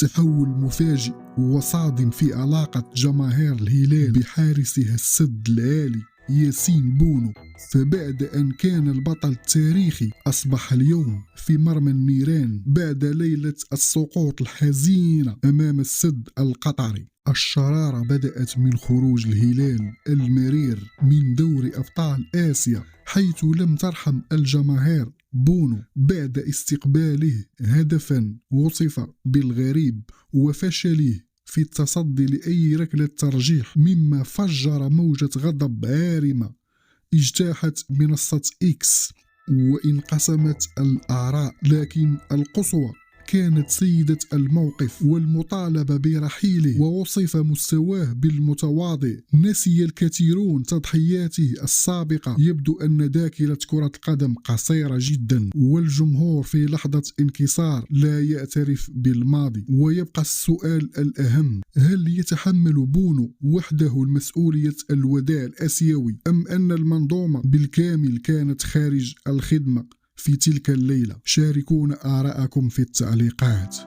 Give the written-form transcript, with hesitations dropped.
تحول مفاجئ وصادم في علاقة جماهير الهلال بحارسها السد العالي ياسين بونو. فبعد أن كان البطل التاريخي أصبح اليوم في مرمى النيران بعد ليلة السقوط الحزينة أمام السد القطري. الشرارة بدأت من خروج الهلال المرير من دوري أبطال آسيا، حيث لم ترحم الجماهير بونو بعد استقباله هدفا وصف بالغريب وفشله في التصدي لأي ركلة ترجيح، مما فجر موجة غضب عارمة اجتاحت منصة إكس وانقسمت الآراء. لكن القصوى كانت سيدة الموقف والمطالبة برحيله، ووصف مستواه بالمتواضع. نسي الكثيرون تضحياته السابقة. يبدو أن ذاكرة كرة القدم قصيرة جدا، والجمهور في لحظة انكسار لا يعترف بالماضي. ويبقى السؤال الأهم: هل يتحمل بونو وحده المسؤولية الوداع الآسيوي، أم أن المنظومة بالكامل كانت خارج الخدمة في تلك الليلة؟ شاركونا آراءكم في التعليقات.